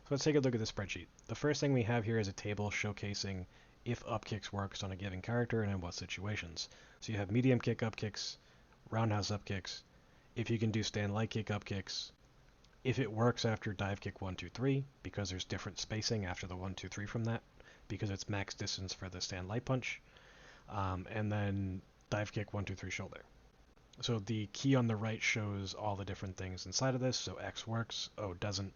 So let's take a look at the spreadsheet. The first thing we have here is a table showcasing if Upkicks works on a given character and in what situations. So you have medium kick Upkicks, roundhouse Upkicks, if you can do stand light kick Upkicks, if it works after dive kick 1, 2, 3, because there's different spacing after the 1, 2, 3 from that, because it's max distance for the stand light punch, and then dive kick 1, 2, 3 shoulder. So the key on the right shows all the different things inside of this. So X works, O doesn't.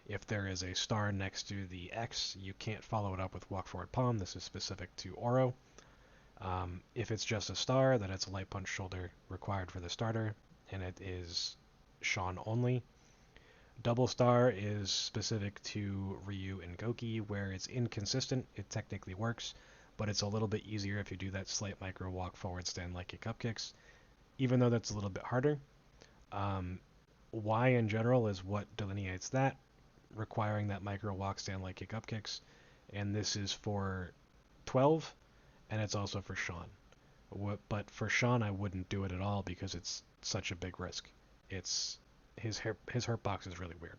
If there is a star next to the X, you can't follow it up with walk forward palm. This is specific to Oro. If it's just a star, then it's a light punch shoulder required for the starter, and it is Sean only. Double star is specific to Ryu and Goki, where it's inconsistent. It technically works, but it's a little bit easier if you do that slight micro walk forward stand light kick up kicks, even though that's a little bit harder. Y in general is what delineates that, requiring that micro walk stand light kick up kicks, and this is for 12, and it's also for Sean. But for Sean, I wouldn't do it at all because it's such a big risk. It's his hurt box is really weird.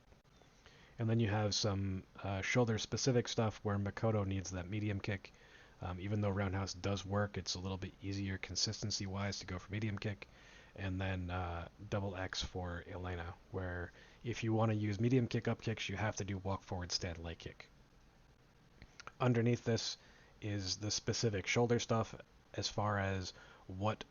And then you have some shoulder specific stuff where Makoto needs that medium kick. Even though roundhouse does work, it's a little bit easier consistency wise to go for medium kick. And then double X for Elena, where if you want to use medium kick up kicks, you have to do walk forward stand light kick. Underneath this is the specific shoulder stuff as far as what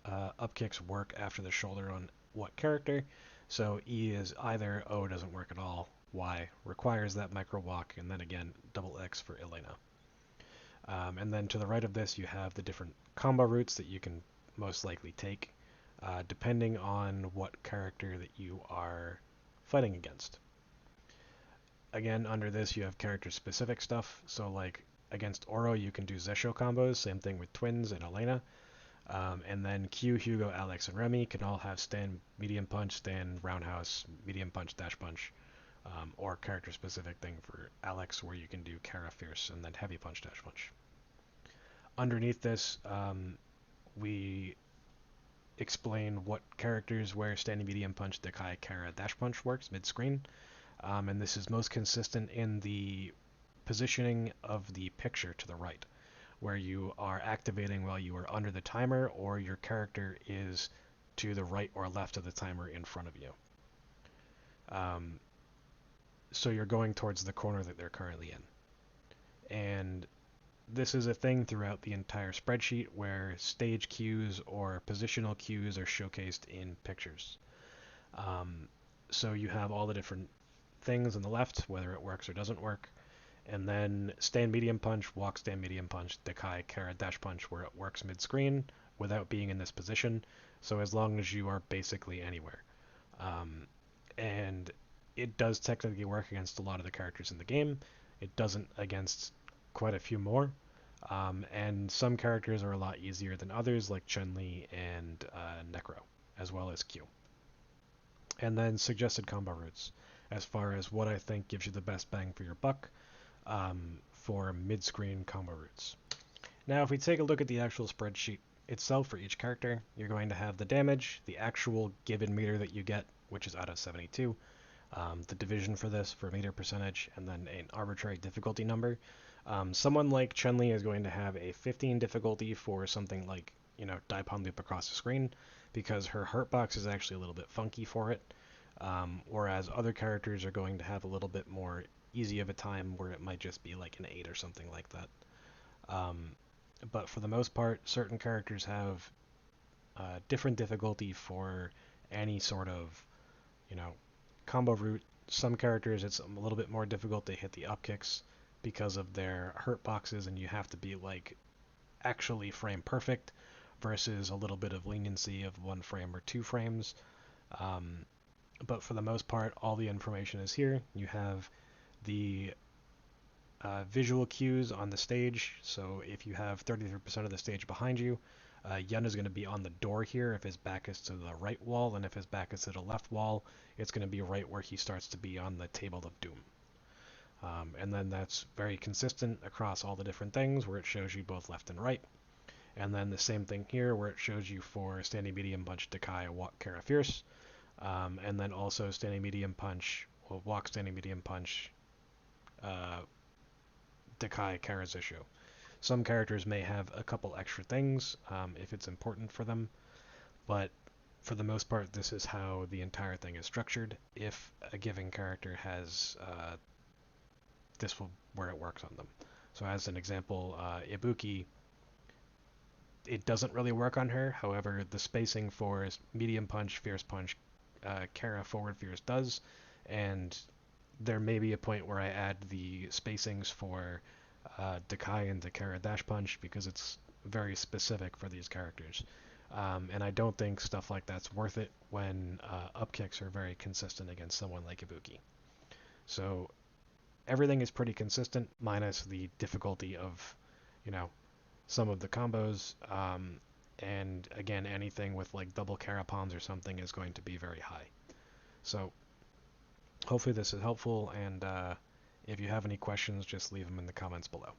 up kicks work after the shoulder on what character. So E is either, O doesn't work at all, Y requires that micro walk, and then again double X for Elena. And then to the right of this you have the different combo routes that you can most likely take depending on what character that you are fighting against. Again, under this you have character specific stuff, so like against Oro you can do Zesho combos, same thing with Twins and Elena. And then Q, Hugo, Alex, and Remy can all have stand medium punch, stand roundhouse, medium punch, dash punch, or character specific thing for Alex where you can do Kara Fierce and then heavy punch, dash punch. Underneath this, we explain what characters where standing medium punch, Dekai, Kara, dash punch works mid-screen. And this is most consistent in the positioning of the picture to the right, where you are activating while you are under the timer or your character is to the right or left of the timer in front of you. So you're going towards the corner that they're currently in. And this is a thing throughout the entire spreadsheet where stage cues or positional cues are showcased in pictures. So you have all the different things on the left, whether it works or doesn't work. And then stand medium punch, walk stand medium punch, Dekai, Kara, dash punch, where it works mid-screen without being in this position. So as long as you are basically anywhere. And it does technically work against a lot of the characters in the game. It doesn't against quite a few more. And some characters are a lot easier than others, like Chun-Li and Necro, as well as Q. And then suggested combo routes, as far as what I think gives you the best bang for your buck for mid-screen combo routes. Now, if we take a look at the actual spreadsheet itself for each character, you're going to have the damage, the actual given meter that you get, which is out of 72, the division for this for meter percentage, and then an arbitrary difficulty number. Someone like Chun-Li is going to have a 15 difficulty for something like, Daipon Loop across the screen, because her hurt box is actually a little bit funky for it, whereas other characters are going to have a little bit more easy of a time where it might just be like an 8 or something like that. But for the most part, certain characters have different difficulty for any sort of, you know, combo route. Some characters, it's a little bit more difficult to hit the upkicks because of their hurt boxes, and you have to be like actually frame perfect versus a little bit of leniency of 1 frame or 2 frames. Um, but for the most part, all the information is here. You have the visual cues on the stage. So if you have 33% of the stage behind you, Yun is going to be on the door here if his back is to the right wall, and if his back is to the left wall, it's going to be right where he starts to be on the Table of Doom. And then that's very consistent across all the different things where it shows you both left and right. And then the same thing here where it shows you for Standing Medium Punch, Dekai, Walk, Kara Fierce. And then also Standing Medium Punch, Walk, Standing Medium Punch, Dekai, Kara's issue. Some characters may have a couple extra things if it's important for them, but for the most part, this is how the entire thing is structured. If a given character has this will where it works on them. So as an example, Ibuki, it doesn't really work on her. However, the spacing for medium punch, fierce punch, Kara forward fierce does, and there may be a point where I add the spacings for Dekai and Dekara Dash Punch because it's very specific for these characters. And I don't think stuff like that's worth it when upkicks are very consistent against someone like Ibuki. So everything is pretty consistent, minus the difficulty of, you know, some of the combos. And again, anything with like double Carapons or something is going to be very high. So hopefully this is helpful, and if you have any questions, just leave them in the comments below.